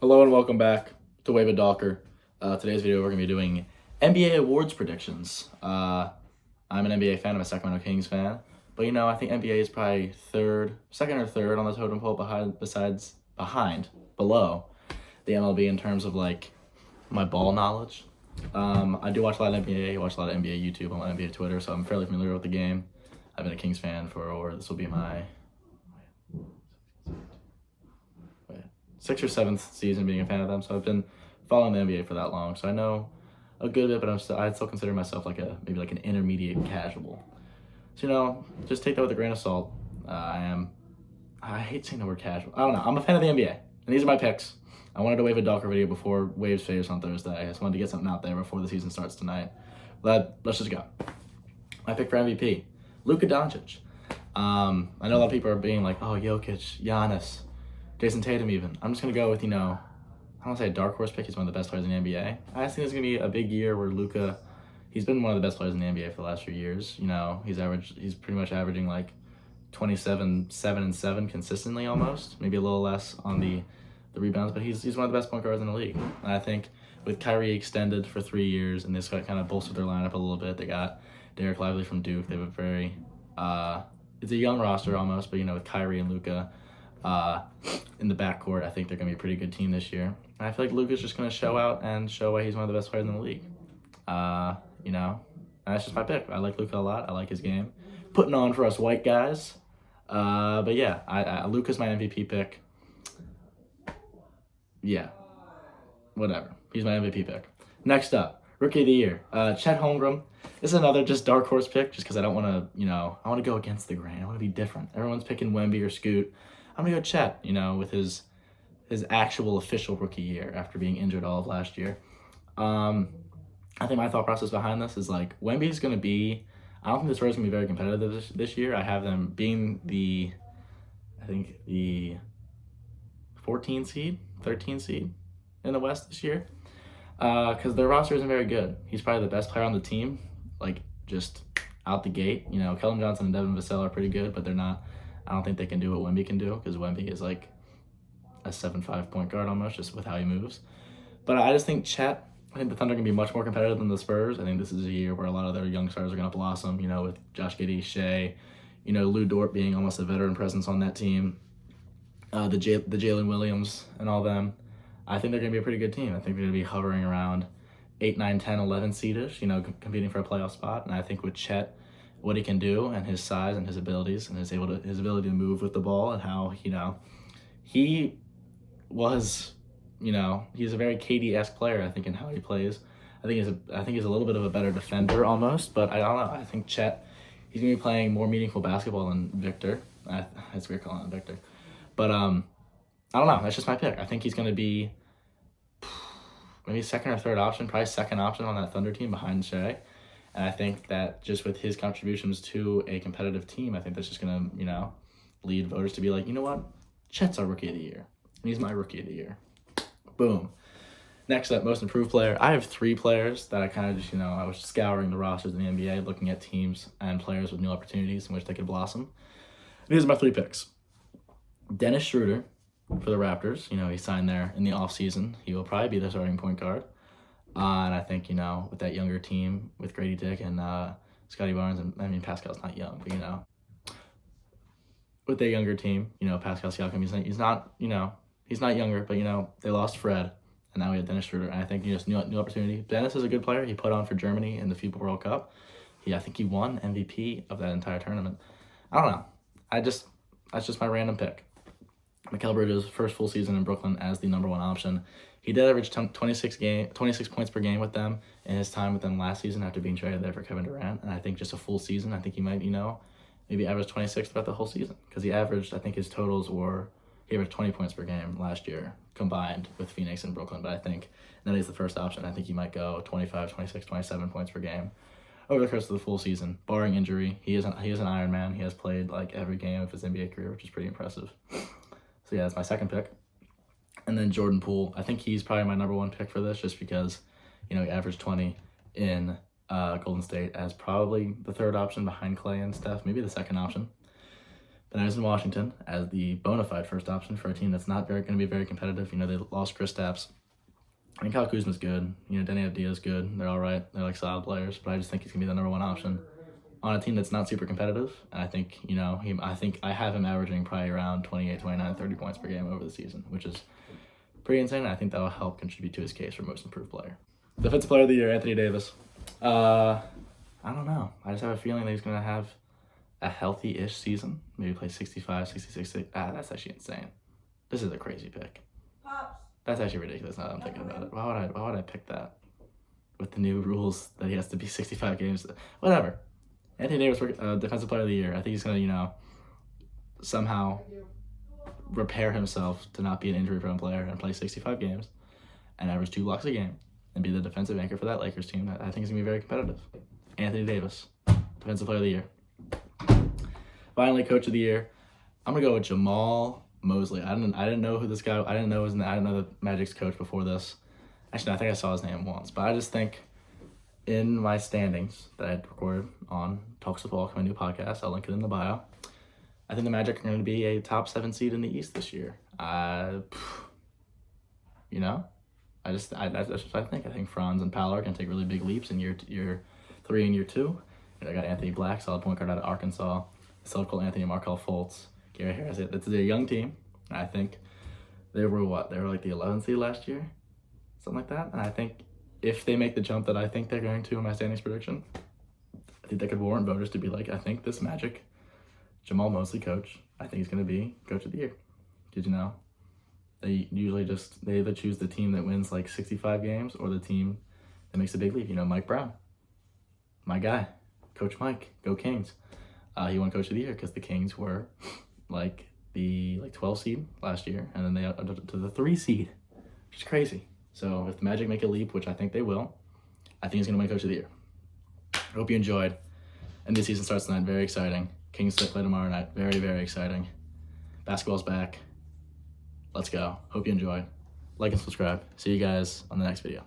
Hello and welcome back to Wave of Docker. Today's video we're going to be doing NBA awards predictions. I'm an NBA fan, I'm a Sacramento Kings fan, but I think NBA is probably second or third on the totem pole below the MLB in terms of like my ball knowledge. I do watch a lot of NBA, I watch a lot of NBA YouTube, I'm on NBA Twitter, so I'm fairly familiar with the game. I've been a Kings fan this will be my sixth or seventh season being a fan of them, so I've been following the NBA for that long, so I know a good bit, but I'd still consider myself maybe an intermediate casual. So just take that with a grain of salt. I hate saying the word casual. I don't know. I'm a fan of the NBA, and these are my picks. I wanted to wave a Docker video before Waves Faves on Thursday. I just wanted to get something out there before the season starts tonight. But let's just go. My pick for MVP, Luka Doncic. I know a lot of people are being like, oh, Jokic, Giannis, Jason Tatum even. I'm just going to go with, I don't want to say a dark horse pick. He's one of the best players in the NBA. I just think it's going to be a big year where Luka, he's been one of the best players in the NBA for the last few years. He's pretty much averaging like 27, 7, and 7 consistently almost. Maybe a little less on the rebounds, but he's one of the best point guards in the league. And I think with Kyrie extended for 3 years and this kind of bolstered their lineup a little bit, they got Derek Lively from Duke. They have a very, it's a young roster almost, but with Kyrie and Luka, in the backcourt, I think they're going to be a pretty good team this year. And I feel like Luka's just going to show out and show why he's one of the best players in the league. That's just my pick. I like Luka a lot. I like his game. Putting on for us white guys. But yeah, Luka's my MVP pick. Yeah, whatever. He's my MVP pick. Next up, Rookie of the Year. Chet Holmgren. This is another just dark horse pick just because I don't want to, I want to go against the grain. I want to be different. Everyone's picking Wemby or Scoot. I'm going to go Chet, with his actual official rookie year after being injured all of last year. I think my thought process behind this is like Wemby's going to be, I don't think the Spurs are going to be very competitive this year. I have them being the 13 seed in the West this year because their roster isn't very good. He's probably the best player on the team, like just out the gate. Keldon Johnson and Devin Vassell are pretty good, but they're not. I don't think they can do what Wemby can do because Wemby is like a 7'5" point guard almost just with how he moves. But I just think I think the Thunder are going to be much more competitive than the Spurs. I think this is a year where a lot of their young stars are going to blossom, with Josh Giddey, Shea, Lou Dort being almost a veteran presence on that team, the Jalen Williams and all them. I think they're going to be a pretty good team. I think they're going to be hovering around 8, 9, 10, 11 seedish, competing for a playoff spot. And I think with Chet, what he can do and his size and his abilities and his ability to move with the ball and how, he was, he's a very KD-esque player, I think, in how he plays. I think he's a little bit of a better defender almost, but I don't know. I think Chet, he's going to be playing more meaningful basketball than Victor. It's weird calling him Victor. But I don't know. That's just my pick. I think he's going to be maybe second or third option, probably second option on that Thunder team behind Shea. And I think that just with his contributions to a competitive team, I think that's just going to, lead voters to be like, you know what? Chet's our Rookie of the Year. And he's my Rookie of the Year. Boom. Next up, Most Improved Player. I have 3 players that I kind of just, I was scouring the rosters in the NBA, looking at teams and players with new opportunities in which they could blossom. And here's my 3 picks. Dennis Schroeder for the Raptors. He signed there in the offseason. He will probably be the starting point guard. And I think, with that younger team, with Grady Dick and Scotty Barnes, and Pascal's not young, but, with their younger team, Pascal Siakam, he's not younger, but, they lost Fred, and now we have Dennis Schroeder, and I think, new opportunity. Dennis is a good player. He put on for Germany in the FIBA World Cup. I think he won MVP of that entire tournament. I don't know. That's just my random pick. Mikal Bridges' first full season in Brooklyn as the number 1 option. He did average 26 points per game with them in his time with them last season after being traded there for Kevin Durant. And I think just a full season, I think he might, maybe average 26 throughout the whole season. Because he averaged 20 points per game last year combined with Phoenix and Brooklyn. But I think now he's the first option. I think he might go 25, 26, 27 points per game over the course of the full season, barring injury. He is an Iron Man. He has played every game of his NBA career, which is pretty impressive. So yeah, that's my second pick. And then Jordan Poole. I think he's probably my number 1 pick for this just because, he averaged 20 in Golden State as probably the third option behind Clay and Steph, maybe the second option. Then I was in Washington as the bona fide first option for a team that's not going to be very competitive. You know, they lost Kristaps. I mean, Kyle Kuzma's good. You know, Denny Avdia's good. They're all right. They're like solid players, but I just think he's going to be the number one option on a team that's not super competitive. And I think, you know, I think I have him averaging probably around 28, 29, 30 points per game over the season, which is pretty insane. And I think that will help contribute to his case for most improved player. Defensive player of the year, Anthony Davis. I don't know. I just have a feeling that he's going to have a healthy-ish season. Maybe play 65, 66. That's actually insane. This is a crazy pick. Pops. That's actually ridiculous now that I'm thinking about it. Why would I pick that? With the new rules that he has to be 65 games. Whatever. Anthony Davis, Defensive Player of the Year. I think he's going to, you know, somehow repair himself to not be an injury-prone player and play 65 games and average 2 blocks a game and be the defensive anchor for that Lakers team. I think he's going to be very competitive. Anthony Davis, Defensive Player of the Year. Finally, Coach of the Year. I'm going to go with Jamal Mosley. I didn't know who this guy. I didn't know the Magic's coach before this. Actually, I think I saw his name once, but I just think in my standings that I had recorded on Talks with Walk, my new podcast, I'll link it in the bio. I think the Magic are going to be a top 7 seed in the East this year. You know, that's what I think. I think Franz and Powell are going to take really big leaps in year 3 and year 2. And I got Anthony Black, solid point guard out of Arkansas. Solid called Anthony Markelle Fultz, Gary Harris. It's a young team. I think they were like the 11th seed last year, something like that. And I think if they make the jump that I think they're going to in my standings prediction, I think they could warrant voters to be like, I think this Magic Jamal Mosley coach, I think he's going to be Coach of the Year. Did you know? They usually they either choose the team that wins like 65 games or the team that makes a big leap. You know, Mike Brown, my guy, Coach Mike, go Kings. He won Coach of the Year because the Kings were like the 12 seed last year, and then they up to the 3 seed, which is crazy. So if the Magic make a leap, which I think they will, I think he's going to win Coach of the Year. I hope you enjoyed. And this season starts tonight. Very exciting. Kings play tomorrow night. Very, very exciting. Basketball's back. Let's go. Hope you enjoyed. Like and subscribe. See you guys on the next video.